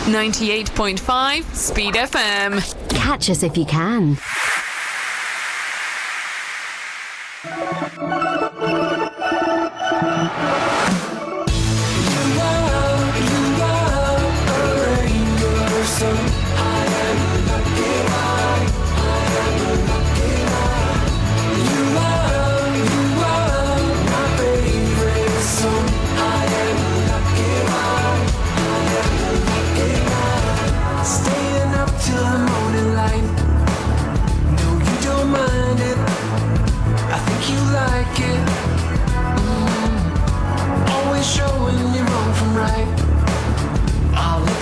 98.5 Speed FM. Catch us if you can.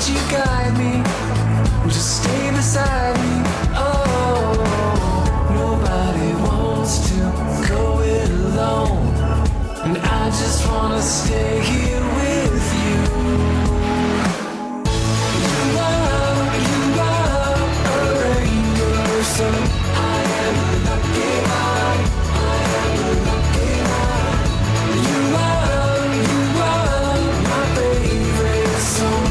You guide me, just stay beside me. Oh, nobody wants to go it alone, and I just wanna stay here with you. You are a rainbow, so I am a lucky one. I am a lucky one. You are my favorite song.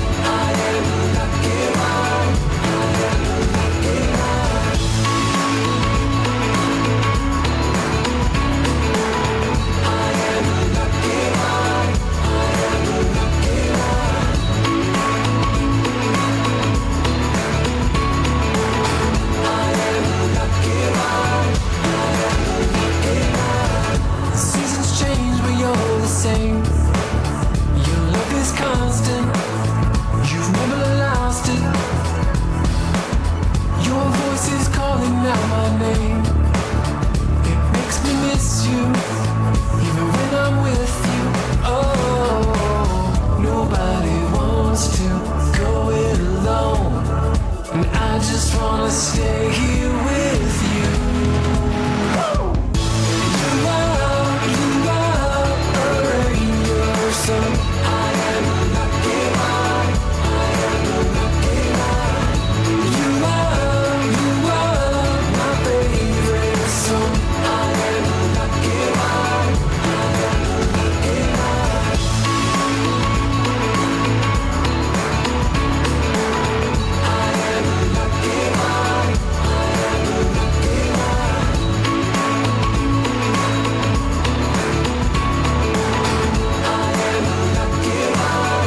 Your love is constant. You've never lost it. Your voice is calling out my name. It makes me miss you, even when I'm with you. Oh, nobody wants to go it alone, and I just wanna stay here with you. So I am a lucky one. I am a lucky one. You are my favorite song. I am a lucky one. I am a lucky one. I am a lucky one. I am a lucky one.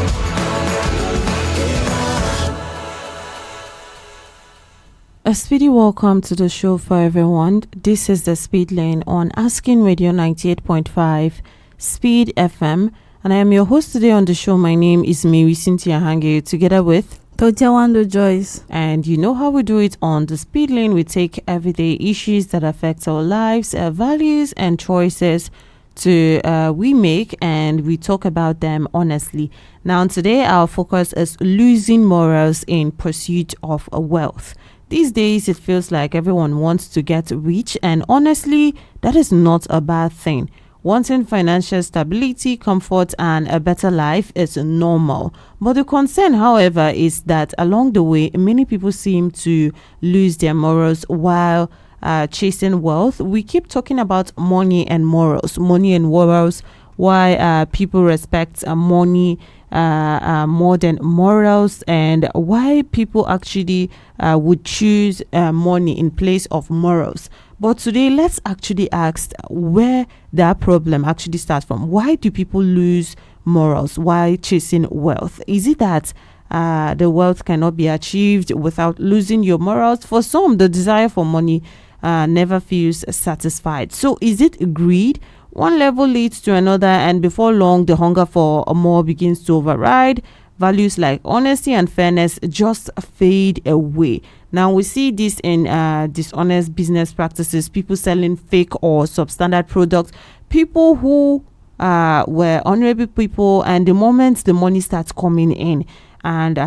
A speedy welcome to the show for everyone. This is the Speed Lane on Asking Radio 98.5 Speed FM, and I am your host today on the show. My name is Marysyntia Hangeior, together with Tortya Wandedoo Joyce. And you know how we do it on the Speed Lane. We take everyday issues that affect our lives, our values and choices we make, and we talk about them honestly. Now today our focus is losing morals in pursuit of wealth. These days, it feels like everyone wants to get rich, and honestly, that is not a bad thing. Wanting financial stability, comfort, and a better life is normal. But the concern, however, is that along the way, many people seem to lose their morals while chasing wealth. We keep talking about money and morals, why people respect money more than morals, and why people actually would choose money in place of morals. But today, let's actually ask where that problem actually starts from. Why do people lose morals while chasing wealth? Is it that the wealth cannot be achieved without losing your morals? For some, the desire for money never feels satisfied. So is it greed? One level leads to another, and before long, the hunger for more begins to override. Values like honesty and fairness just fade away. Now, we see this in dishonest business practices, people selling fake or substandard products, people who were honorable people, and the moment the money starts coming in, and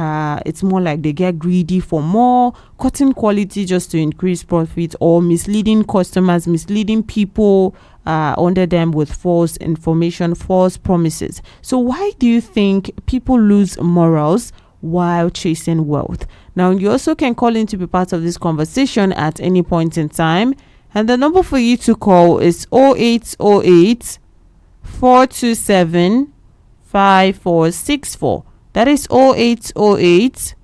it's more like they get greedy for more, cutting quality just to increase profit, or misleading customers, misleading people under them with false information, false promises. So why do you think people lose morals while chasing wealth? Now, you also can call in to be part of this conversation at any point in time, and the number for you to call is 0808 427 5464. That is 0808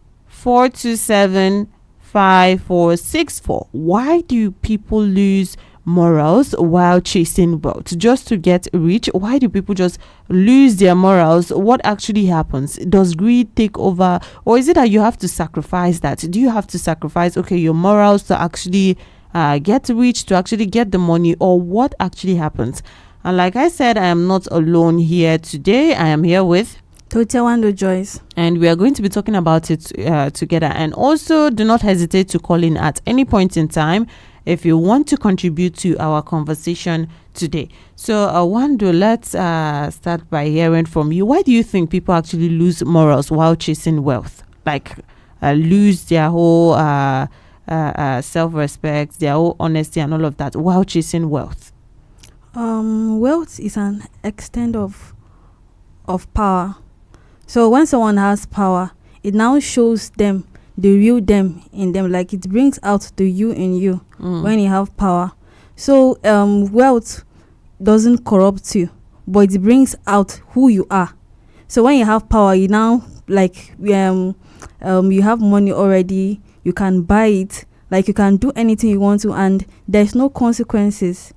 427-5464. Why do people lose morals while chasing wealth just to get rich? Why do people just lose their morals? What actually happens? Does greed take over, or is it that you have to sacrifice that? Do you have to sacrifice your morals to actually get rich, to actually get the money, or what actually happens? And like I said, I am not alone here today. I am here with Tortya Wandedoo Joyce, and we are going to be talking about it together. And also, do not hesitate to call in at any point in time if you want to contribute to our conversation today. So, Wando, let's start by hearing from you. Why do you think people actually lose morals while chasing wealth? Like, lose their whole self-respect, their whole honesty, and all of that while chasing wealth? Wealth is an extent of power. So when someone has power, it now shows them the real them in them. Like, it brings out the you in you when you have power. So wealth doesn't corrupt you, but it brings out who you are. So when you have power, you now you have money already. You can buy it. Like, you can do anything you want to, and there's no consequences.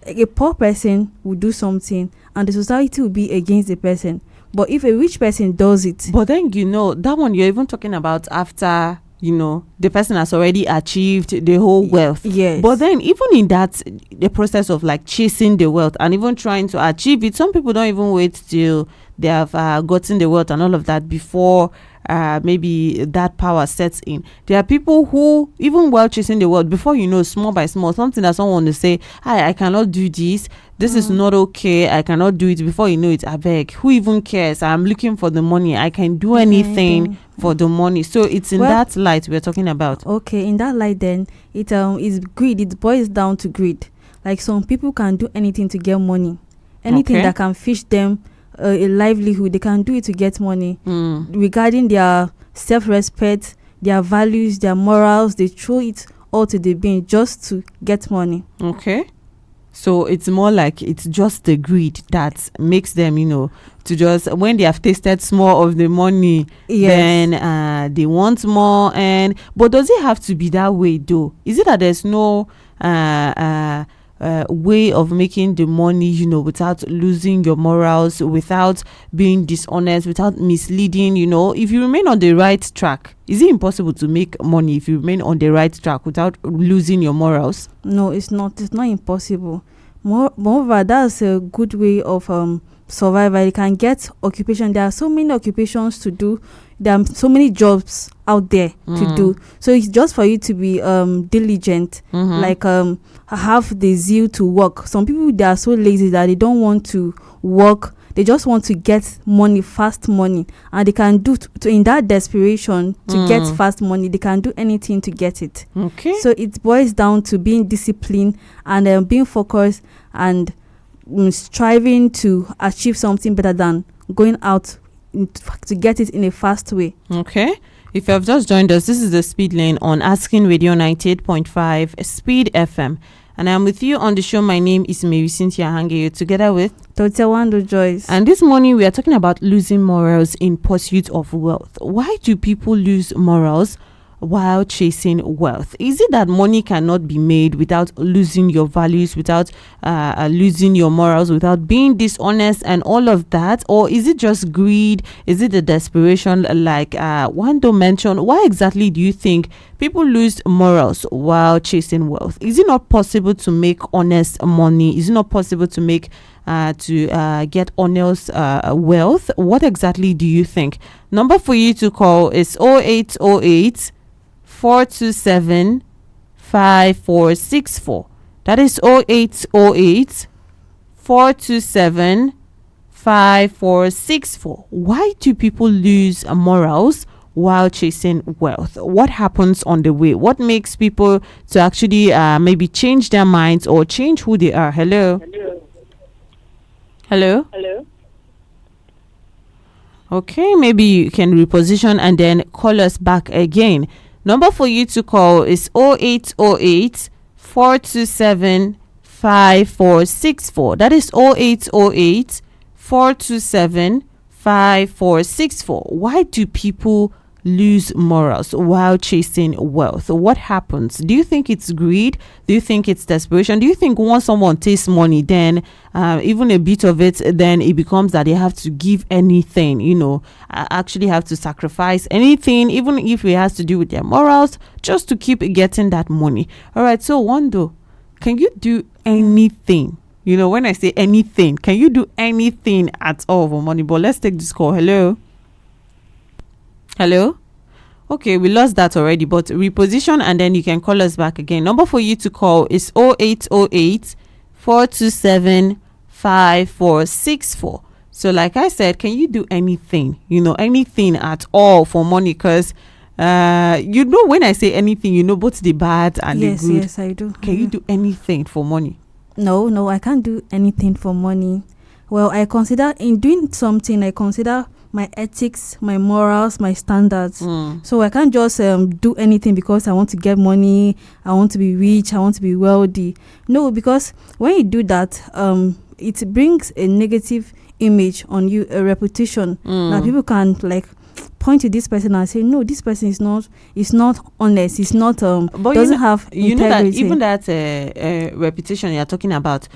Like, a poor person will do something and the society will be against the person. But if a rich person does it, but then that one you're even talking about after the person has already achieved the whole wealth. Yes. But then even in that, the process of like chasing the wealth and even trying to achieve it, some people don't even wait till they have gotten the wealth and all of that before maybe that power sets in. There are people who, even while chasing the wealth, before small by small, something that someone will say, I cannot do this. This is not okay. I cannot do it. Before you know it, I beg. Who even cares? I'm looking for the money. I can do anything for the money. So it's in that light we're talking about. Okay, in that light, then it is greed. It boils down to greed. Like, some people can do anything to get money. Anything that can fish them a livelihood, they can do it to get money. Regarding their self-respect, their values, their morals, they throw it all to the bin just to get money. Okay. So it's more like it's just the greed that makes them, to just, when they have tasted small of the money, then they want more. But does it have to be that way though? Is it that there's no way of making the money, without losing your morals, without being dishonest, without misleading? If you remain on the right track, is it impossible to make money if you remain on the right track without losing your morals? No, it's not impossible. Moreover, that's a good way of survival. You can get occupation. There are so many occupations to do. There are so many jobs out there to do. So it's just for you to be diligent, like have the zeal to work. Some people, they are so lazy that they don't want to work. They just want to get money, fast money, and they can do in that desperation to get fast money. They can do anything to get it. Okay. So it boils down to being disciplined and being focused and striving to achieve something better than going out to get it in a fast way. Okay. If you have just joined us, this is the Speed Lane on Asking Radio 98.5 Speed FM. And I'm with you on the show. My name is Marysyntia Hangeior, together with Tortya Wandedoo Joyce. And this morning we are talking about losing morals in pursuit of wealth. Why do people lose morals while chasing wealth? Is it that money cannot be made without losing your values, without losing your morals, without being dishonest and all of that? Or is it just greed? Is it the desperation like Wando mentioned? Why exactly do you think people lose morals while chasing wealth? Is it not possible to make honest money? Is it not possible to make get honest wealth? What exactly do you think? Number for you to call is 0808 427 5464. That is 0808 427 5464. Why do people lose morals while chasing wealth? What happens on the way? What makes people to actually maybe change their minds or change who they are? Hello. Okay, maybe you can reposition and then call us back again. Number for you to call is 0808 427 5464. That is 0808 427 5464. Why do people lose morals while chasing wealth? What happens? Do you think it's greed? Do you think it's desperation? Do you think once someone tastes money, then even a bit of it, then it becomes that they have to give anything, actually have to sacrifice anything, even if it has to do with their morals, just to keep getting that money? All right, so Wando, can you do anything? When I say anything, can you do anything at all for money? But let's take this call. Hello? Okay, we lost that already, but reposition and then you can call us back again. Number for you to call is 0808 427 5464. So like I said, can you do anything, anything at all for money? Because when I say anything, both the bad and the good. Yes, I do. Can you do anything for money? No, I can't do anything for money. Well, I consider in doing something, I consider my ethics, my morals, my standards. So I can't just do anything because I want to get money, I want to be rich, I want to be wealthy. No, because when you do that, it brings a negative image on you, a reputation. Now people can point to this person and say, no, this person is not honest, it's not doesn't have integrity. Even that reputation you're talking about,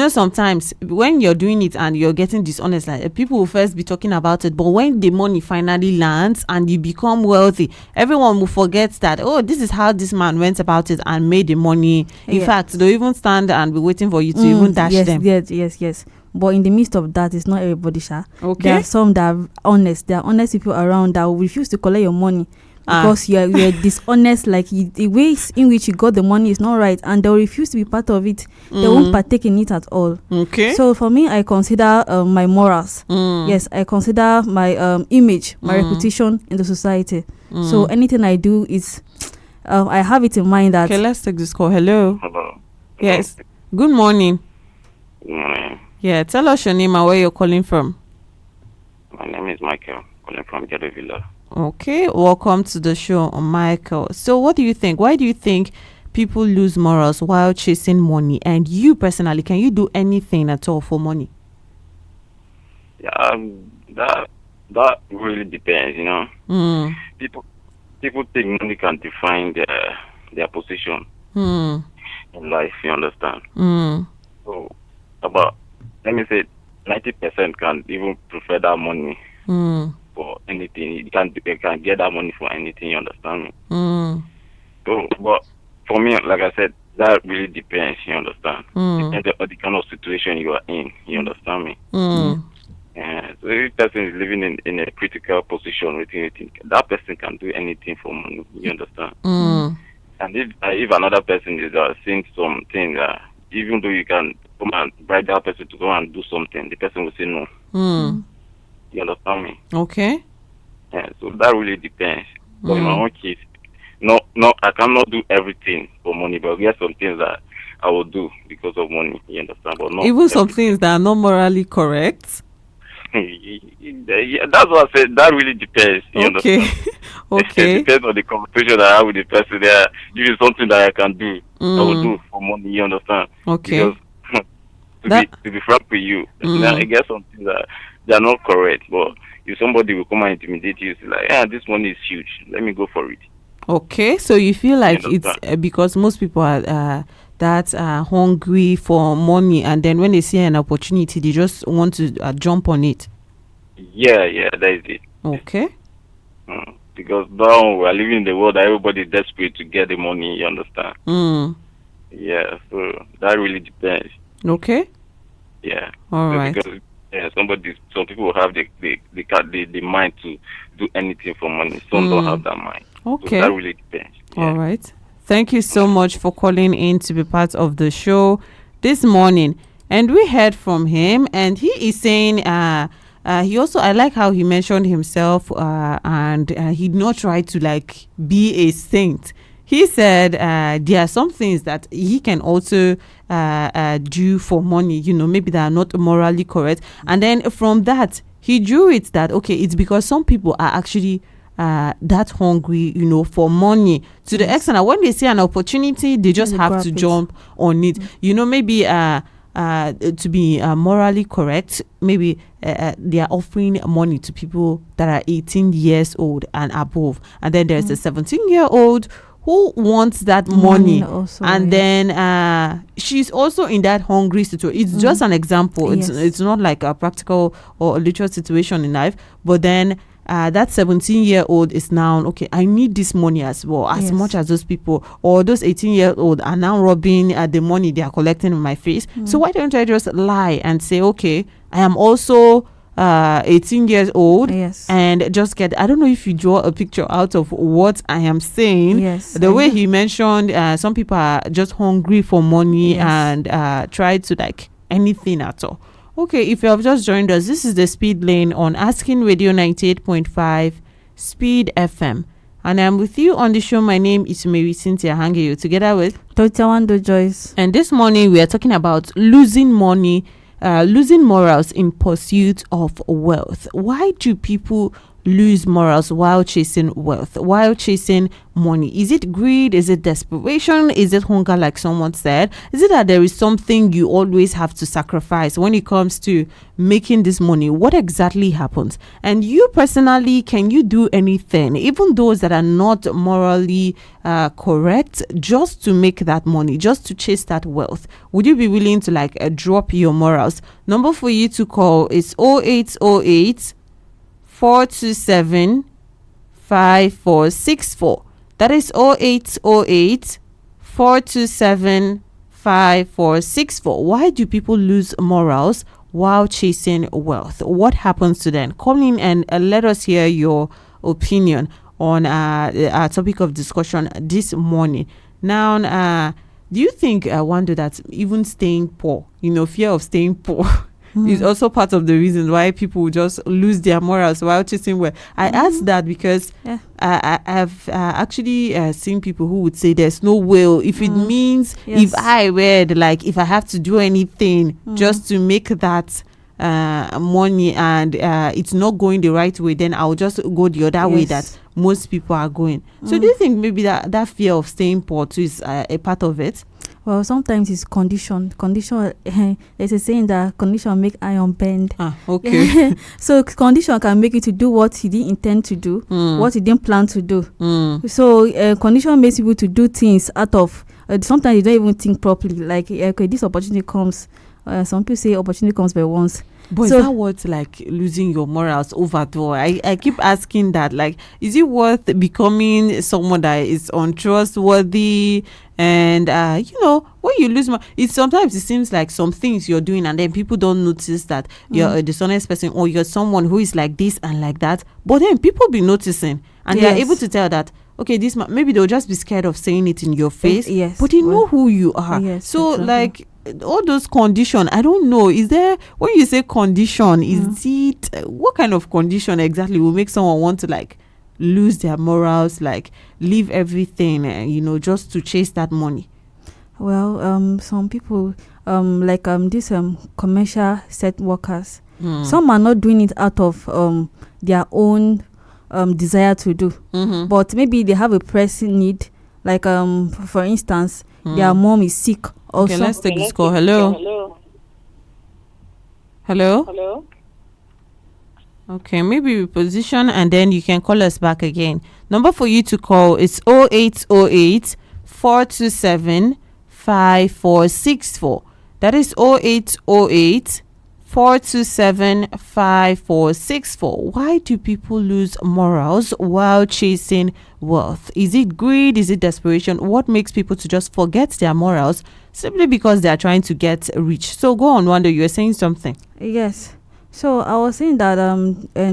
sometimes when you're doing it and you're getting dishonest, people will first be talking about it, but when the money finally lands and you become wealthy, everyone will forget that, oh, this is how this man went about it and made the money. In fact, they'll even stand and be waiting for you to even dash them. Yes. But in the midst of that, it's not everybody, sha. Okay. There are some that are honest. There are honest people around that will refuse to collect your money because you're dishonest. The ways in which you got the money is not right, and they'll refuse to be part of it. They won't partake in it at all. Okay. So for me, I consider my morals. Yes, I consider my image, my reputation in the society. So anything I do is, I have it in mind that. Okay, let's take this call. Hello. Hello. Yes. Good morning. Good morning. Yeah, tell us your name and where you're calling from. My name is Michael, calling from Ghetto Villa. Okay, welcome to the show, Michael. So what do you think? Why do you think people lose morals while chasing money? And you personally, can you do anything at all for money? Yeah, that really depends, People think money can define their position in life, you understand? So, let me say 90% can even prefer that money for anything. They can get that money for anything, you understand me? So, but for me, like I said, that really depends, you understand? Depends on the kind of situation you are in, you understand me? So if person is living in a critical position with anything, that person can do anything for money, you understand? And if another person is seeing something, even though you can come and bribe that person to go and do something, the person will say no. You understand me? Okay. Yeah, so that really depends. But in my own case, no, I cannot do everything for money, but there are some things that I will do because of money. You understand? But not even some things that are not morally correct. Yeah, that's what I said. That really depends. You understand? Okay. It depends on the conversation I have with the person. There, if it's something that I can do, I will do for money. You understand? Okay. Because to be frank with you, I guess something that they are not correct. But if somebody will come and intimidate you, it's like, this money is huge. Let me go for it. Okay, so you feel like it's because most people are hungry for money, and then when they see an opportunity, they just want to jump on it. Yeah, that is it. Okay. Because now we are living in the world that everybody is desperate to get the money. You understand? Yeah, so that really depends. Okay. Yeah. All right. Because some people have the mind to do anything for money. Some don't have that mind. Okay. So that really depends. Yeah. All right. Thank you so much for calling in to be part of the show this morning. And we heard from him, and he is saying he also, I like how he mentioned himself, and he did not try to be a saint. He said there are some things that he can also do for money, maybe that are not morally correct. And then from that, he drew it that, okay, it's because some people are actually that hungry, for money, to the extent that when they see an opportunity, they just have to jump on it. Maybe to be morally correct, maybe they are offering money to people that are 18 years old and above, and then there's a 17-year-old who wants that money also, and then she's also in that hungry situation. It's just an example. It's not like a practical or a literal situation in life, but then that 17-year-old is now, okay, I need this money as well, as much as those people, or those 18-year-old are now robbing the money they are collecting in my face. So why don't I just lie and say, okay, I am also 18 years old, and just get, I don't know if you draw a picture out of what I am saying. The way he mentioned, some people are just hungry for money and try to like anything at all. Okay, if you have just joined us, this is the Speed Lane on Asking Radio 98.5 Speed FM. And I'm with you on the show. My name is Marysyntia Hangeior, together with Wandedoo Joyce. And this morning we are talking about losing money, losing morals in pursuit of wealth. Why do people lose morals while chasing wealth, while chasing money? Is it greed? Is it desperation? Is it hunger, like someone said? Is it that there is something you always have to sacrifice when it comes to making this money? What exactly happens? And you personally, can you do anything, even those that are not morally correct, just to make that money, just to chase that wealth? Would you be willing to like drop your morals? Number for you to call is 0808 427 5464. That is 0808 427 5464. Why do people lose morals while chasing wealth? What happens to them? Call in and let us hear your opinion on our topic of discussion this morning. Now, do you think, Wando, that even staying poor, fear of staying poor is also part of the reason why people just lose their morals while chasing wealth? I asked that because I've actually seen people who would say there's no will. If it means, if I read, like if I have to do anything just to make that money and it's not going the right way, then I'll just go the other way that most people are going. So do you think maybe that fear of staying poor too is a part of it? Well, sometimes it's condition. There's a saying that condition make iron bend. Okay. So condition can make you to do what you didn't intend to do, what you didn't plan to do. So condition makes people to do things out of, sometimes you don't even think properly. Like, okay, this opportunity comes. Some people say opportunity comes by once. But so, is that worth like losing your morals over though? I keep asking that, like, is it worth becoming someone that is untrustworthy? And when you lose sometimes it seems like some things you're doing and then people don't notice that you're a dishonest person, or you're someone who is like this and like that, but then people be noticing and they are able to tell that, okay, this maybe they'll just be scared of saying it in your face, but they know who you are. So like all those condition, I don't know, is there, when you say condition, is it what kind of condition exactly will make someone want to like lose their morals, like leave everything, just to chase that money? Well, some people like these commercial set workers, some are not doing it out of their own desire to do, but maybe they have a pressing need, like for instance, their mom is sick also. Okay, let's take this call. Hello. Okay, maybe we position and then you can call us back again. Number for you to call is 0808 427 5464. That is 0808 427 5464. Why do people lose morals while chasing wealth? Is it greed? Is it desperation? What makes people to just forget their morals simply because they are trying to get rich? So go on, Wanda, you were saying something. Yes. So I was saying that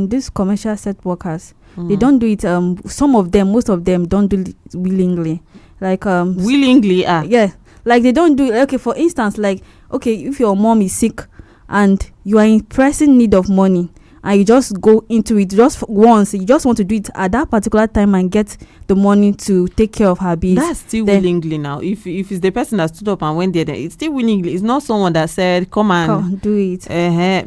these commercial set workers, they don't do it. Some of them, most of them, don't do it willingly. Like willingly, yeah. Like they don't do it. Okay, for instance, like, okay, if your mom is sick and you are in pressing need of money, and you just go into it just once. You just want to do it at that particular time and get the money to take care of her bills. That's still willingly now. If it's the person that stood up and went there, then it's still willingly. It's not someone that said, "Come and do it."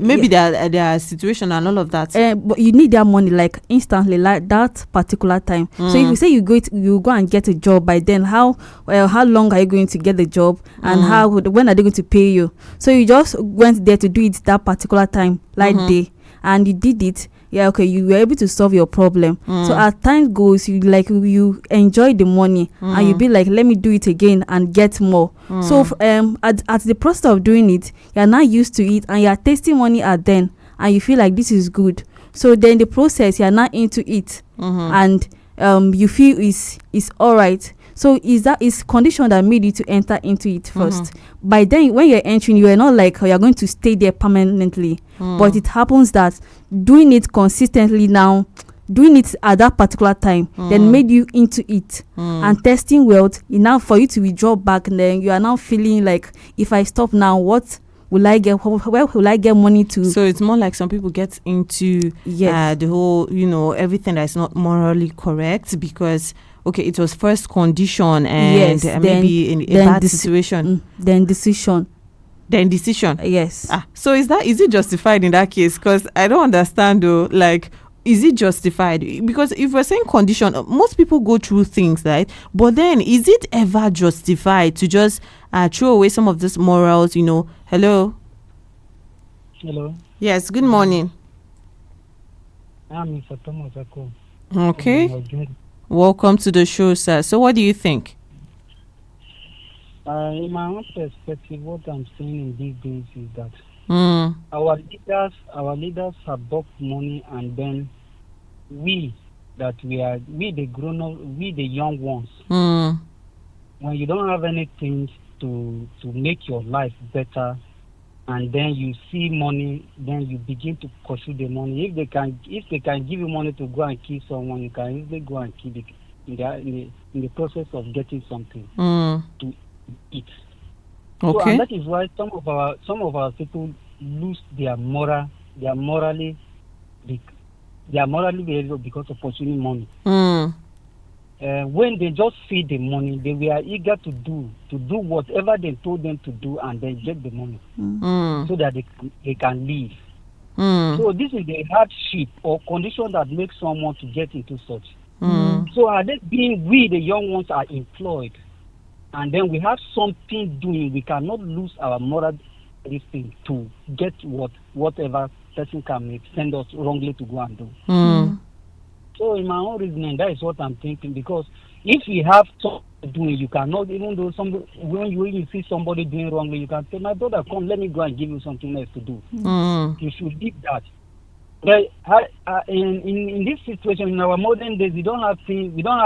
Maybe there are situation and all of that. But you need that money like instantly, like that particular time. So if you say you go and get a job, by then how long are you going to get the job, and when are they going to pay you? So you just went there to do it that particular time, like day, and you did it. Yeah, okay, you were able to solve your problem. So as time goes, you enjoy the money, and you be like, let me do it again and get more. So at the process of doing it, you're not used to it, and you're tasting money at then, and you feel like this is good. So then the process, you're not into it, and you feel is all right. So is condition that made you to enter into it first. By then, when you're entering, you are not like you're going to stay there permanently. But it happens that doing it consistently now, doing it at that particular time, then made you into it, and testing wealth enough for you to withdraw back. And then you are now feeling like, if I stop now, what will I get? Where will I get money to? So it's more like some people get into the whole, everything that's not morally correct because, okay, it was first condition and maybe in a bad situation. Then decision. Yes. So is it justified in that case? Because I don't understand though. Like, is it justified? Because if we're saying condition, most people go through things, right? But then, is it ever justified to just throw away some of these morals? Hello. Hello. Yes. Good morning. I'm Mr. Thomas Ako. Okay. Welcome to the show, sir. So, what do you think? In my own perspective, what I'm saying in these days is that our leaders have bought money, and then we the grown up, we the young ones. When you don't have anything to make your life better, and then you see money, then you begin to pursue the money. If they can give you money to go and kill someone, you can easily go and kill it in the process of getting something to eat. Okay. So, and that is why some of our people lose their morally behavior because of pursuing money. When they just see the money, they were eager to do whatever they told them to do, and then get the money so that they can live. So this is the hardship or condition that makes someone to get into such. So are they we the young ones are employed, and then we have something doing, we cannot lose our moral instinct to get whatever person can send us wrongly to go and do. So in my own reasoning, that is what I'm thinking, because if we have something doing, you cannot, even though when you see somebody doing wrongly, you can say, my brother, come, let me go and give you something else to do. You should leave that. But in this situation, in our modern days, we don't have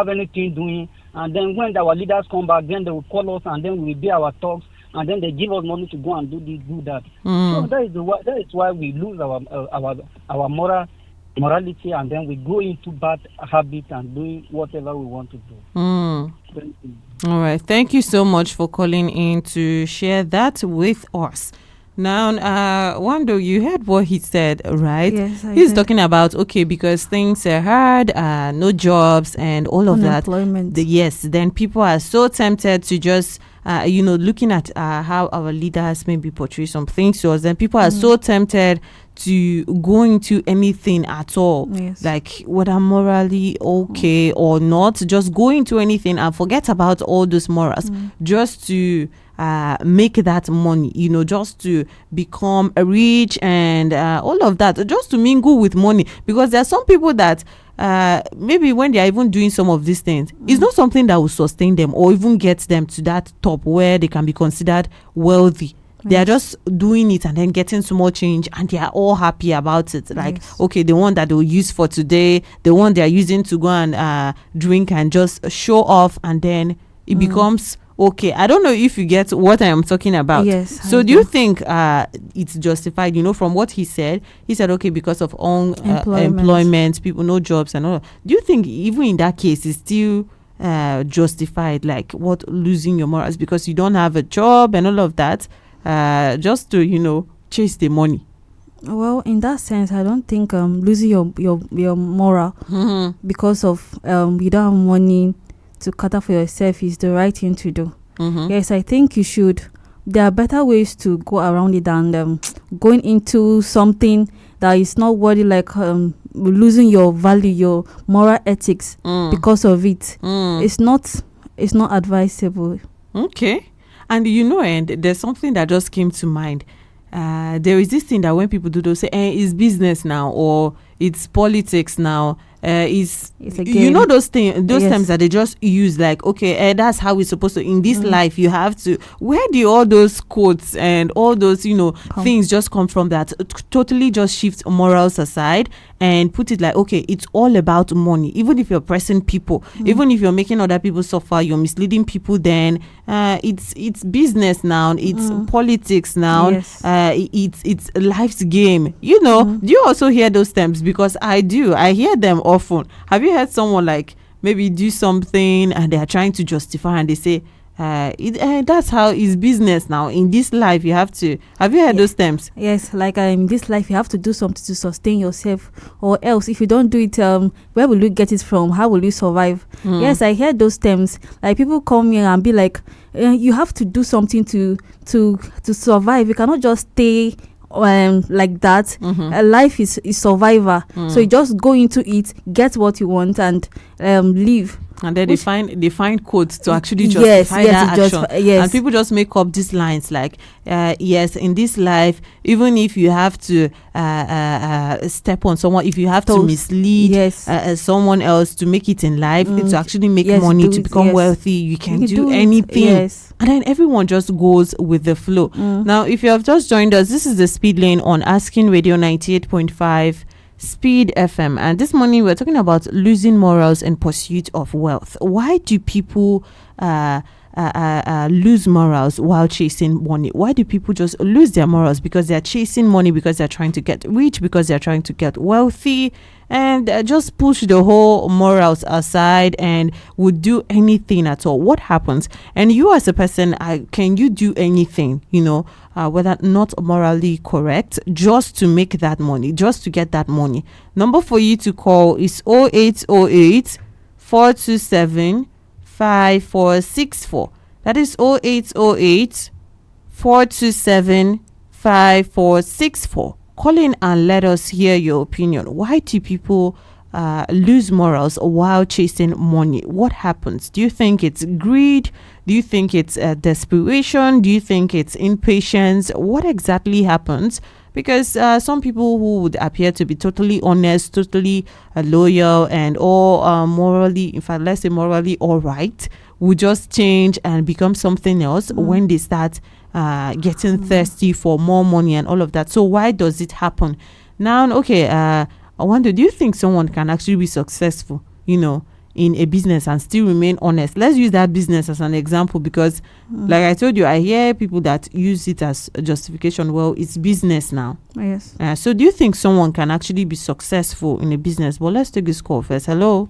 anything doing, and then when our leaders come back, then they will call us, and then we will be our talks, and then they give us money to go and do this, do that. So that is why we lose our morality, and then we go into bad habits and doing whatever we want to do. All right. Thank you so much for calling in to share that with us. Now, Wando, you heard what he said, right? Yes, He's talking about, because things are hard, no jobs and all of that. Yes, then people are so tempted to just, looking at how our leaders maybe portray some things to us, then people are so tempted to go into anything at all, like whether morally okay or not, just go into anything and forget about all those morals, just to make that money, just to become rich and all of that, just to mingle with money. Because there are some people that maybe when they are even doing some of these things, it's not something that will sustain them or even get them to that top where they can be considered wealthy. They are just doing it and then getting small change, and they are all happy about it. Like, okay, the one that they'll use for today, the one they are using to go and drink and just show off, and then it becomes okay. I don't know if you get what I am talking about. Yes. So do you think it's justified? From what he said, okay, because of employment, people, no jobs and all. Do you think even in that case it's still justified? Like, what, losing your morals because you don't have a job and all of that? Just to chase the money. Well, in that sense, I don't think losing your moral because of you don't have money to cater for yourself is the right thing to do. Yes, I think you should. There are better ways to go around it than going into something that is not worthy, like losing your value, your moral ethics because of it. It's not advisable. Okay. And and there's something that just came to mind. There is this thing that when people do, they'll say, it's business now, or it's politics now. It's a game. Those Yes. terms that they just use, like, okay, that's how we're supposed to, in this life, you have to. Where do all those quotes and all those, things just come from that totally just shift morals aside and put it like, okay, it's all about money. Even if you're pressing people, even if you're making other people suffer, you're misleading people, then it's business now, it's politics now, Yes. it's life's game. Do you also hear those terms? Because I hear them often. Have you heard someone like maybe do something and they are trying to justify and they say that's how it's business now, in this life you have to. Have you heard those terms? Yes, like in this life you have to do something to sustain yourself, or else if you don't do it, where will you get it from? How will you survive? Yes, I hear those terms. Like people come here and be like, you have to do something to survive. You cannot just stay like that. Life is survivor. So you just go into it, get what you want, and live. And then they find quotes to actually justify that action. Yes. And people just make up these lines like, yes, in this life, even if you have to step on someone, if you have to mislead someone else to make it in life, to actually make money, to become wealthy, you can do anything. Yes. And then everyone just goes with the flow. Now, if you have just joined us, this is the Speed Lane on Asking Radio 98.5 Speed FM, and this morning we're talking about losing morals in pursuit of wealth. Why do people lose morals while chasing money? Why do people just lose their morals? Because they're chasing money, because they're trying to get rich, because they're trying to get wealthy, and just push the whole morals aside and would do anything at all. What happens? And you as a person, can you do anything, whether not morally correct, just to make that money, just to get that money? Number for you to call is 0808 427 5464. That is 0808 427 5464. Call in and let us hear your opinion. Why do people lose morals while chasing money? What happens? Do you think it's greed? Do you think it's desperation? Do you think it's impatience? What exactly happens? Because some people who would appear to be totally honest, totally loyal, and all morally, in fact, let's say morally all right, would just change and become something else when they start getting thirsty for more money and all of that. So why does it happen? Now, okay, I wonder, do you think someone can actually be successful, in a business and still remain honest? Let's use that business as an example, because like I told you, I hear people that use it as a justification. Well, it's business now. Yes. So do you think someone can actually be successful in a business? Well, let's take this call first. Hello.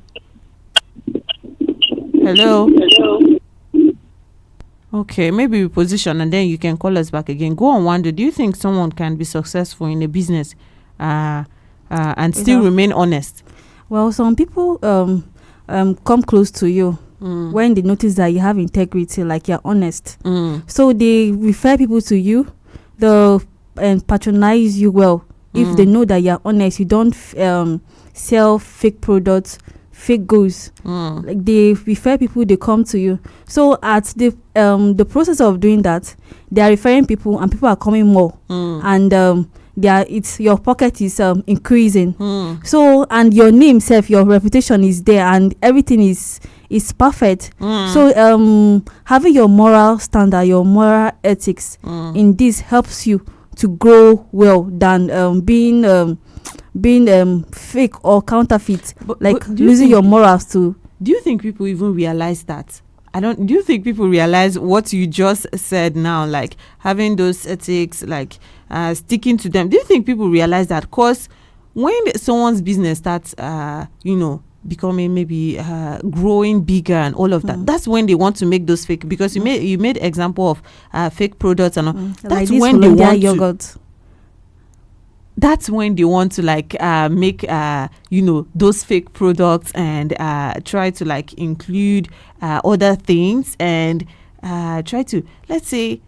Okay, maybe we position and then you can call us back again. Go on, Wandedoo. Do you think someone can be successful in a business and still remain honest? Well, some people come close to you when they notice that you have integrity, like you're honest. So they refer people to you, and patronize you well. If they know that you're honest, you don't sell fake products, fake goods. Like they refer people, they come to you. So at the process of doing that, they are referring people and people are coming more. And your pocket is increasing. So, and your name self, your reputation is there, and everything is perfect. So having your moral standard, your moral ethics in this helps you to grow well than being fake or counterfeit, but losing your morals too. Do you think people even realize that? Do you think people realize what you just said now, like having those ethics, like sticking to them? Do you think people realize that? Because when someone's business starts, becoming maybe growing bigger and all of that, that's when they want to make those fake. Because you made example of fake products and all. That's like when they want yogurt. that's when they want to like make those fake products and try to like include other things and try to, let's say,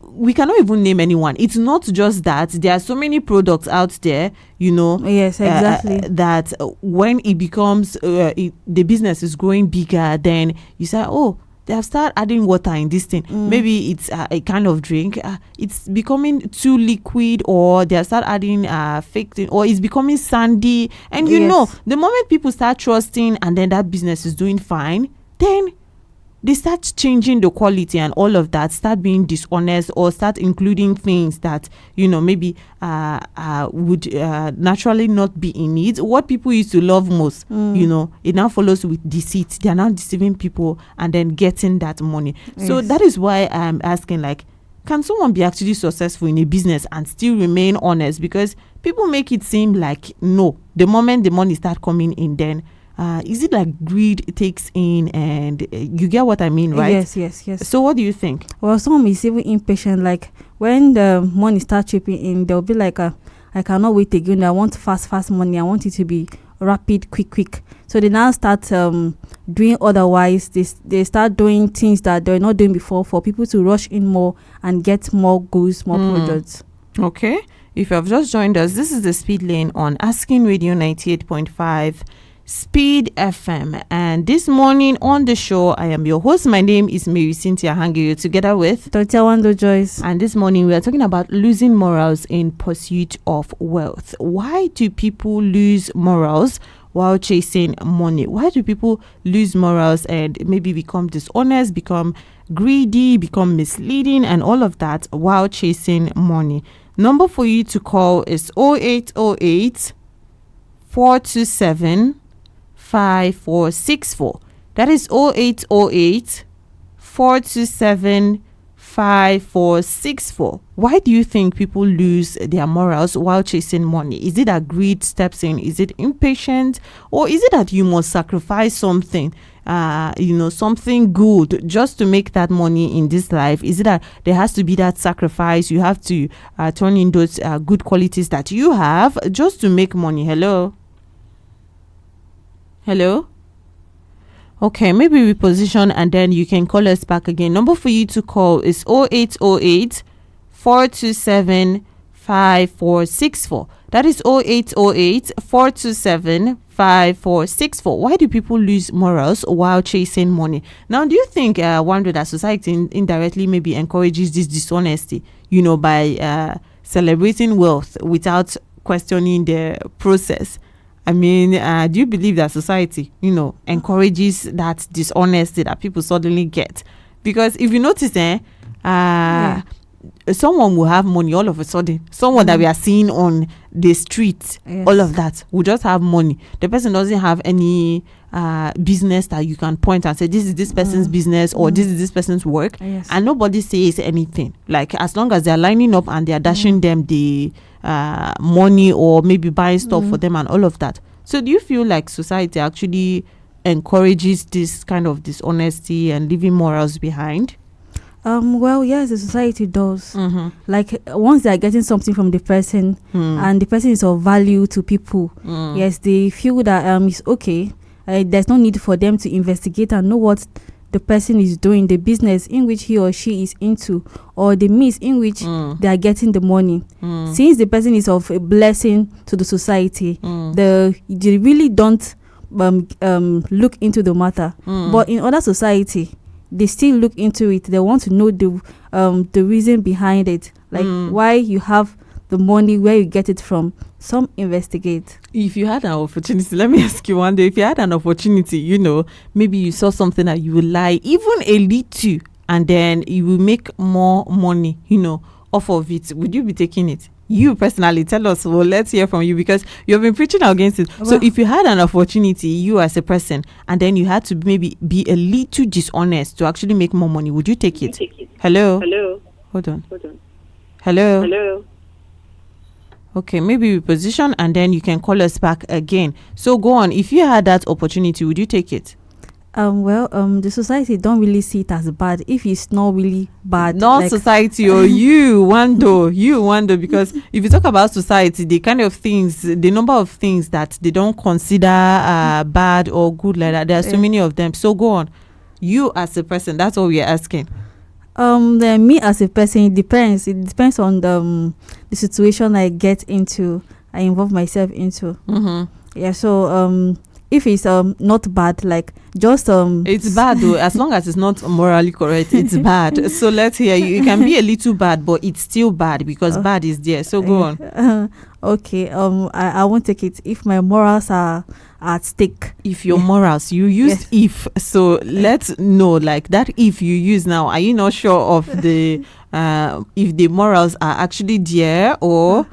we cannot even name anyone. It's not just that. There are so many products out there, Yes, exactly. that when it becomes the business is growing bigger, then you say, oh, they have started adding water in this thing. Maybe it's a kind of drink. It's becoming too liquid, or they have started adding fake thing, or it's becoming sandy. And the moment people start trusting, and then that business is doing fine, then they start changing the quality and all of that, start being dishonest, or start including things that maybe would naturally not be in it. What people used to love most, it now follows with deceit. They are now deceiving people and then getting that money. Yes. So that is why I'm asking, like, can someone be actually successful in a business and still remain honest? Because people make it seem like, no, the moment the money start coming in, then is it like greed takes in, and you get what I mean, right? Yes. So what do you think? Well, some is even impatient. Like when the money starts chipping in, they'll be like, I cannot wait again. I want fast money. I want it to be rapid, quick. So they now start doing otherwise. They start doing things that they're not doing before for people to rush in more and get more goods, more products. Okay. If you have just joined us, this is the Speed Lane on Asking Radio 98.5. Speed FM, and this morning on the show I am your host. My name is Marysyntia Hangeior, together with Tortya Wandedoo Joyce, and this morning we are talking about losing morals in pursuit of wealth. Why do people lose morals while chasing money? Why do people lose morals and maybe become dishonest, become greedy, become misleading, and all of that while chasing money? Number for you to call is 0808 427 5464. That is 0808 427 5464. Why do you think people lose their morals while chasing money? Is it that greed steps in? Is it impatient? Or is it that you must sacrifice something, something good just to make that money in this life? Is it that there has to be that sacrifice? You have to turn in those good qualities that you have just to make money? Hello? Okay, maybe we position and then you can call us back again. Number for you to call is 0808 427 5464. That is 0808 427 5464. Why do people lose morals while chasing money? Now, do you think that society indirectly maybe encourages this dishonesty, by celebrating wealth without questioning the process? I mean, do you believe that society, encourages that dishonesty that people suddenly get? Because if you notice, someone will have money all of a sudden. Someone that we are seeing on the street, all of that, will just have money. The person doesn't have any business that you can point and say, this is this person's business, or this is this person's work. And nobody says anything. Like, as long as they're lining up and they're dashing them the money, or maybe buying stuff for them and all of that. So do you feel like society actually encourages this kind of dishonesty and leaving morals behind? Well, yes, the society does. Like, once they are getting something from the person and the person is of value to people, yes, they feel that it's okay. There's no need for them to investigate and know what the person is doing, the business in which he or she is into, or the means in which they are getting the money. Since the person is of a blessing to the society, they really don't look into the matter. But in other society, they still look into it. They want to know the reason behind it, like why you have the money, where you get it from. Some investigate. If you had an opportunity, let me ask you one day, if you had an opportunity, maybe you saw something that you would like, even a little, and then you will make more money, off of it, would you be taking it? You personally, tell us. Well, let's hear from you, because you have been preaching against it. Well, so if you had an opportunity, you as a person, and then you had to maybe be a little dishonest to actually make more money, would you take it? Hello? Hold on. Hello? Okay, maybe we position and then you can call us back again. So go on. If you had that opportunity, would you take it? The society don't really see it as bad if it's not really bad. Not like, society or you, Wando, because if you talk about society, the kind of things, the number of things that they don't consider bad or good like that, there are so many of them. So go on. You as a person, that's all we're asking. Then me as a person, it depends. It depends on the situation I get into, I involve myself into. Yeah. So if it's not bad, like just it's bad though, as long as it's not morally correct, it's bad. So let's hear you. It can be a little bad, but it's still bad because bad is there. So go on. Okay. I won't take it if my morals are at stake. If your morals, you used if, so let's know, like that if you use now, are you not sure of the if the morals are actually there or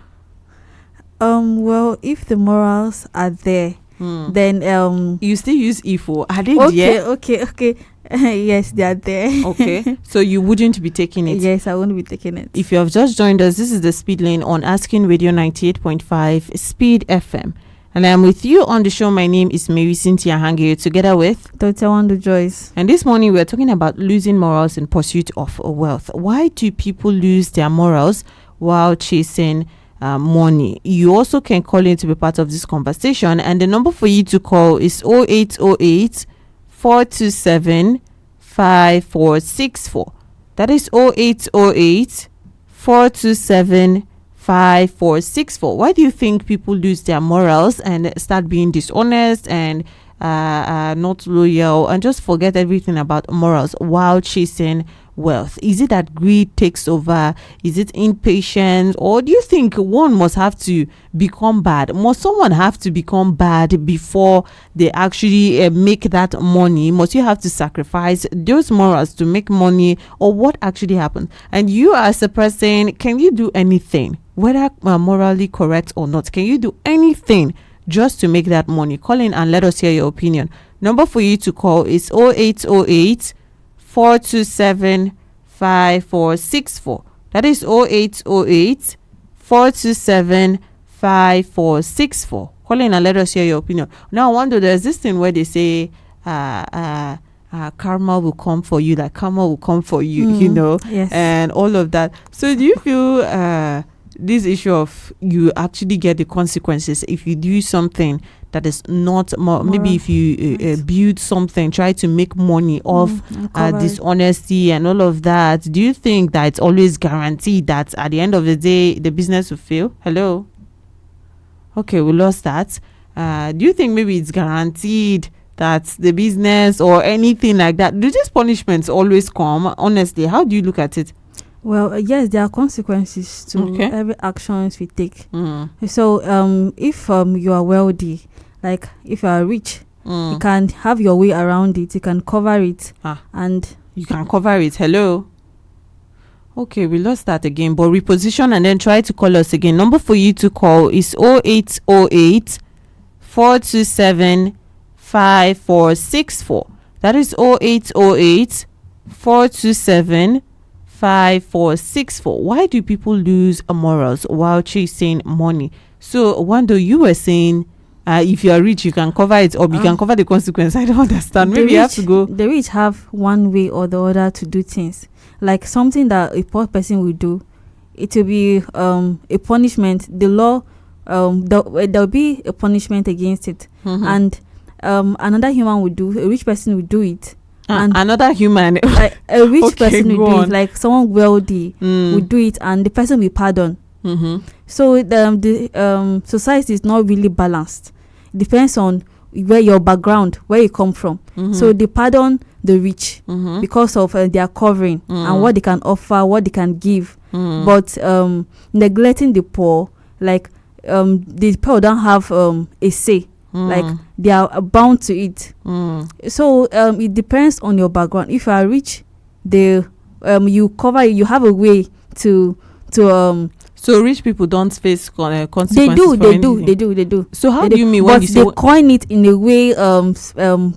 well, if the morals are there, then you still use if, or are they there? Okay. Yes, they are there. Okay, so you wouldn't be taking it? Yes, I won't be taking it. If you have just joined us, this is the Speed Lane on Asking Radio 98.5 Speed FM. And I'm with you on the show. My name is Marysyntia Hangeior, together with Dr. Wandedoo Joyce. And this morning we're talking about losing morals in pursuit of wealth. Why do people lose their morals while chasing money? You also can call in to be part of this conversation, and the number for you to call is 0808 427 5464. That is 0808 427 5464. Why do you think people lose their morals and start being dishonest and not loyal and just forget everything about morals while chasing wealth? Is it that greed takes over? Is it impatience? Or do you think one must have to become bad? Must someone have to become bad before they actually make that money? Must you have to sacrifice those morals to make money? Or what actually happens? And you as a person, can you do anything, whether morally correct or not? Can you do anything just to make that money? Call in and let us hear your opinion. Number for you to call is 0808 427 5464. That is 0808 427 5464. Call in and let us hear your opinion. Now I wonder, there's this thing where they say karma will come for you, like karma will come for you, you know, yes. And all of that. So do you feel this issue of you actually get the consequences if you do something that is not maybe if you build something, try to make money off dishonesty and all of that? Do you think that it's always guaranteed that at the end of the day the business will fail? Hello? Okay, we lost that. Do you think maybe it's guaranteed that the business or anything like that, do these punishments always come? Honestly, how do you look at it? Well, yes, there are consequences to every actions we take. So if you are wealthy, like if you are rich, you can have your way around it, you can cover it, and you can cover it. Hello? Okay, we lost that again, but reposition and then try to call us again. Number for you to call is 0808 427 5464. That is 0808 427 5464. Why do people lose morals while chasing money? So Wando, you were saying if you are rich you can cover it, or you can cover the consequence. I don't understand. Maybe you have to go. The rich have one way or the other to do things. Like something that a poor person will do, it will be a punishment. The law, there'll be a punishment against it, and another human would do. A rich person will do it. And another human, a rich person will do it, like someone wealthy will do it, and the person will pardon. So the society is not really balanced. It depends on where your background, where you come from. So they pardon the rich because of their covering and what they can offer, what they can give, but neglecting the poor, like the poor don't have a say. Like they are bound to it. So it depends on your background. If you are rich, they you cover, you have a way to so rich people don't face consequences. They do. So how do you mean when you say they coin it in a way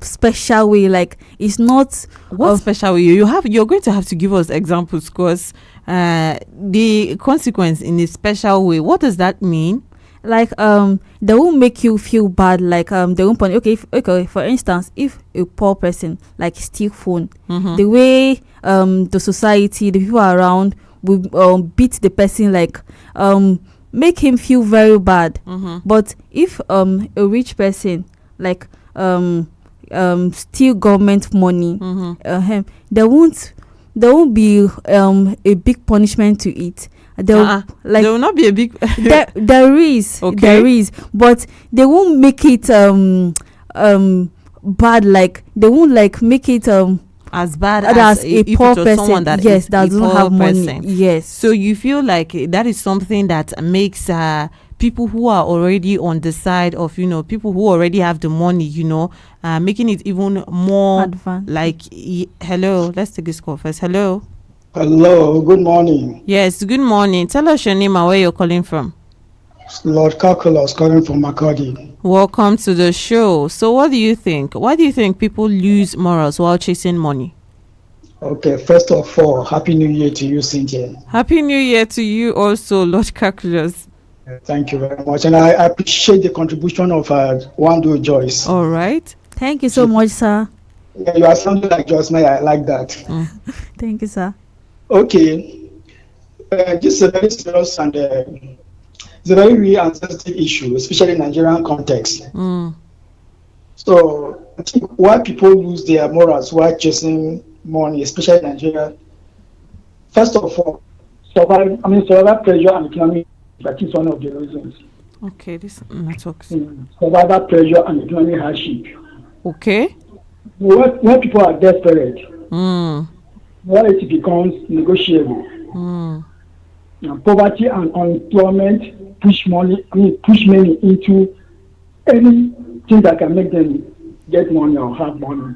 special way, like it's not what special way? You're going to have to give us examples, because the consequence in a special way, what does that mean? like they won't make you feel bad, like they won't punish. Okay, for instance, if a poor person like steal phone, the way the society, the people around will beat the person, like make him feel very bad. But if a rich person like steal government money, there won't be a big punishment to it. Like there will not be a big there is, but they won't make it bad, like they won't like make it as bad as if a poor it was person, someone that yes, is that a doesn't poor have money. person. Yes. So you feel like that is something that makes people who are already on the side of, people who already have the money, making it even more Advanced. like hello, let's take this call first. Hello. Good morning. Yes, good morning. Tell us your name and where you're calling from. Lord Calculus calling from Makodi. Welcome to the show. So what do you think? Why do you think people lose morals while chasing money? Okay, first of all, Happy New Year to you, Cynthia. Happy New Year to you also, Lord Calculus. Thank you very much. And I appreciate the contribution of Wandedoo Joyce. All right. Thank you so much, sir. Yeah, you are sounding like Joyce. I like that. Thank you, sir. Okay. This is a very serious and it's a very real and sensitive issue, especially in Nigerian context. So I think why people lose their morals while chasing money, especially in Nigeria. First of all, survival pressure and economic, that is one of the reasons. Okay, this network. Survival pressure and economic hardship. Okay. When people are desperate, morality becomes negotiable. Poverty and unemployment push many into anything that can make them get money or have money.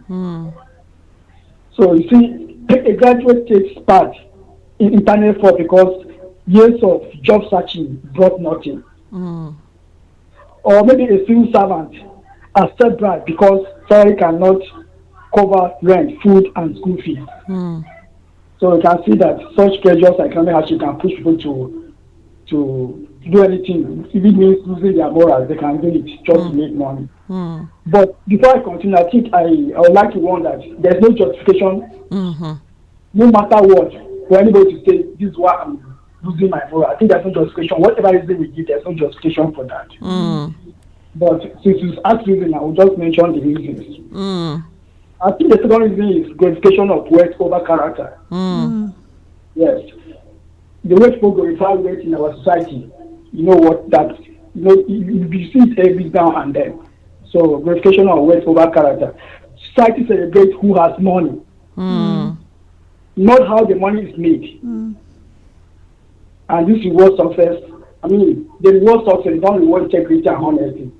So you see, a graduate takes part in internet fraud because years of job searching brought nothing. Or maybe a civil servant has set bribe because salary cannot cover rent, food, and school fees. So you can see that such pressures like economic hardship can push people to do anything. If it means losing their morals, they can do it just to make money. But before I continue, I think I would like to warn that there's no justification, no matter what, for anybody to say this is why I'm losing my moral. I think there's no justification. Whatever reason we give, there's no justification for that. But since you asked reason, I will just mention the reasons. I think the second reason is glorification of wealth over character. Yes. The way people glorify wealth in our society, you know what that, you see it every now and then. So glorification of wealth over character. Society celebrates who has money, not how the money is made. And this reward success. The reward success don't reward integrity and honesty.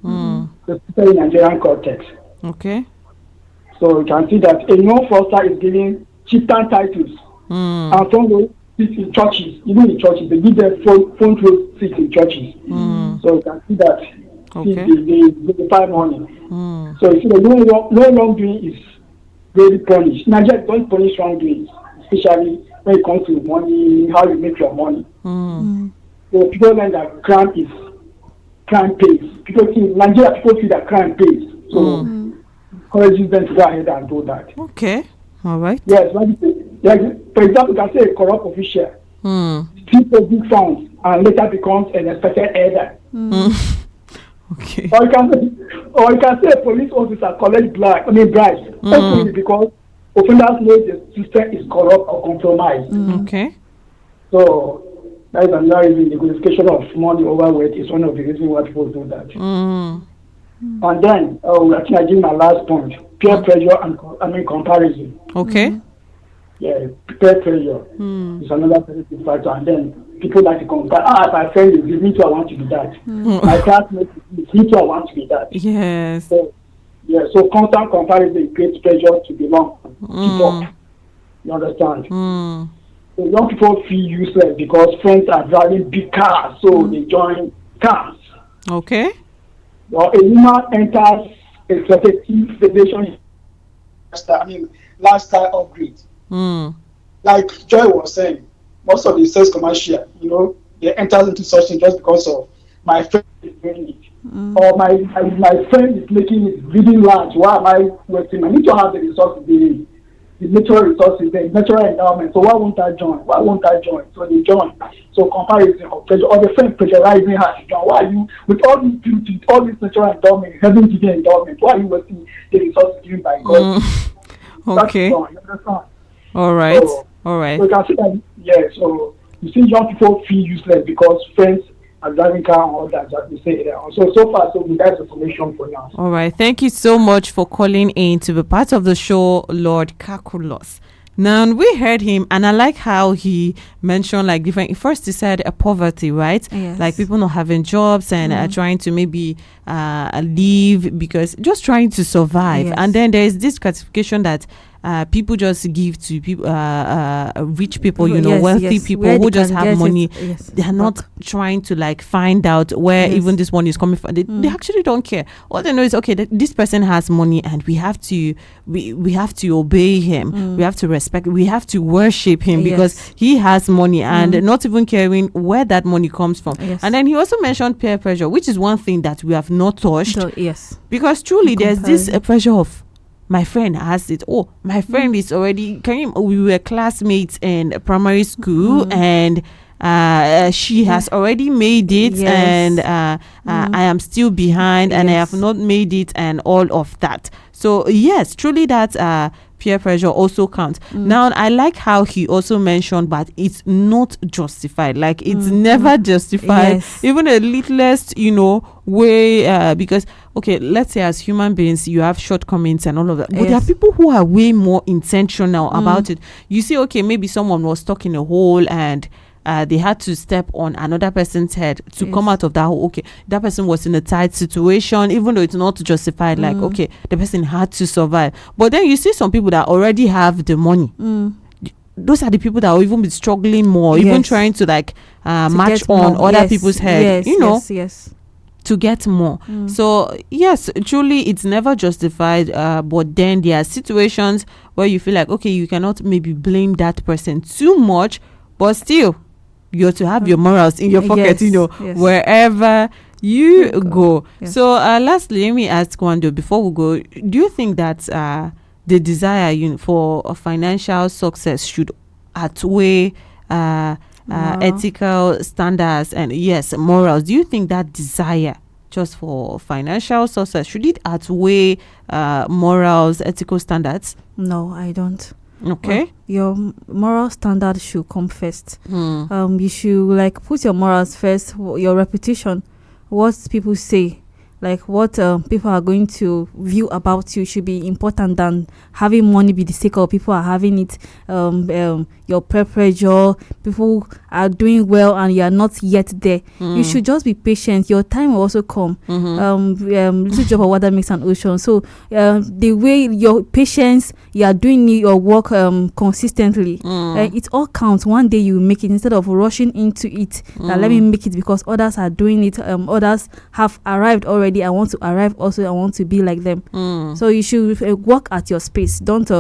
Especially in Nigerian context. Okay. So you can see that a non-fraudster is giving chieftain titles. And from the seats in churches, even in churches, they give them front row seats in churches. So you can see that they glorify money. So you see the no wrongdoing is really punished. Nigeria don't punish wrongdoing, especially when it comes to money, how you make your money. So people learn that crime pays. People feel that crime pays. So encourages them to go ahead and do that. Okay. All right. Yes. For example, you can say a corrupt official steals big funds and later becomes an expected elder. Okay. Or you can say a police officer collects bribes only because offenders know the system is corrupt or compromised. Okay. So that is another reason. The glorification of money over wealth is one of the reasons why people do that. And then I think I give my last point: peer pressure and comparison. Okay. Yeah, peer pressure is another very big factor. And then people like to compare. My friend is this, me too, I want to be that. My classmate is this, me too, I want to be that. Yes. So constant comparison creates pressure to belong, to talk. You understand? So young people feel useless because friends are driving big cars, so they join cars. Okay. Or a woman enters a strategic relationship, lifestyle upgrade. Like Joy was saying, most of the sales commercial, they enter into such things just because of my friend is doing it. Or my friend is making it really large. Why am I wasting? I need to have the resources, the natural resources, the natural endowment. So why won't I join? So they join. So comparison or pressure, or the friend pressurizing her to join. Why are you, with all these beauty, all this natural endowment, heaven given endowment, why are you wasting the resources given by God? Okay. You understand? All right. So All you can see that, so you see young people feel useless because friends are driving car and all that, as we say there. So far, so that's information for now. All right. Thank you so much for calling in to be part of the show, Lord Kakulos. Now, we heard him, and I like how he mentioned like different. First, he said poverty, right? Yes. Like people not having jobs and trying to maybe leave because just trying to survive. Yes. And then there is this classification that people just give to people, rich people, wealthy people where who they just can have get money. it. Yes. They are not trying to like find out where Yes. even this money is coming from. They actually don't care. All they know is okay, this person has money, and we have to obey him. We have to respect. We have to worship him because Yes. he has money, and not even caring where that money comes from. Yes. And then he also mentioned peer pressure, which is one thing that we have not touched. So, yes. Because truly, there's this Comparison. pressure of my friend has it. Oh, my friend is already. We were classmates in primary school, and she has already made it, Yes. and I am still behind, and I Yes. have not made it, and all of that. So yes, truly, that peer pressure also counts. Now, I like how he also mentioned, but it's not justified. Like it's never justified, Yes. even the littlest, way. Because okay, let's say as human beings, you have shortcomings and all of that. But there are Yes. people who are way more intentional about it. You see, okay, maybe someone was stuck in a hole and they had to step on another person's head to Yes. come out of that hole. Okay, that person was in a tight situation, even though it's not justified. Like, okay, the person had to survive. But then you see some people that already have the money. Those are the people that will even be struggling more, even Yes. trying to like To match get on more. other Yes. people's head. Yes. Yes. To get more. So yes, truly it's never justified, but then there are situations where you feel like, okay, you cannot maybe blame that person too much, but still you're to have your morals in your pocket, Yes, yes. wherever you go. Yes. So lastly, let me ask Wando, before we go, do you think that the desire for a financial success should outweigh ethical standards and yes, morals? Do you think that desire just for financial success, should it outweigh morals, ethical standards? No, I don't. Okay. Well, your moral standard should come first. You should like put your morals first, your reputation, what people say, like what people are going to view about you should be important than having money be the sake of people are having it. Your peer pressure, people are doing well and you are not yet there. You should just be patient. Your time will also come. Little drop of water makes an ocean. So the way your patience, you are doing your work consistently, it all counts. One day you will make it instead of rushing into it. That let me make it because others are doing it. Others have arrived already. I want to arrive also. I want to be like them. So you should work at your space. Don't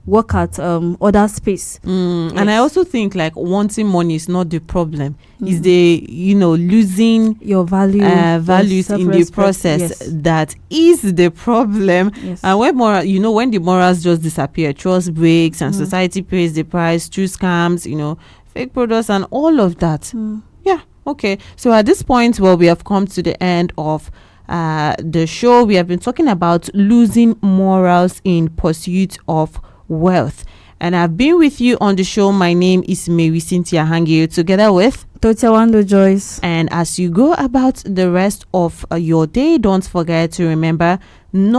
work at other space. And I also think like wanting money is not the problem. Is the losing your values in the process that is the problem. Yes. And when when the morals just disappear, trust breaks and society pays the price through scams, fake products and all of that. Yeah. Okay. So at this point, we have come to the end of the show. We have been talking about losing morals in pursuit of wealth, and I've been with you on the show. My name is Marysyntia Hangeior, together with Tortya Wandedoo Joyce. And as you go about the rest of your day, don't forget to remember that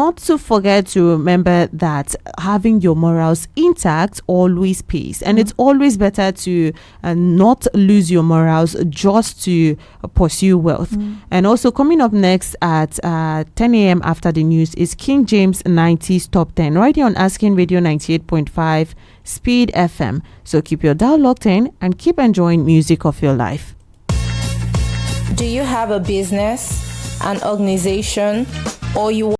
having your morals intact always pays, and it's always better to not lose your morals just to pursue wealth. And also coming up next at 10 a.m. after the news is King James 90s Top 10 right here on Asking Radio 98.5 Speed FM. So keep your dial locked in and keep enjoying music of your life. Do you have a business, an organization, or you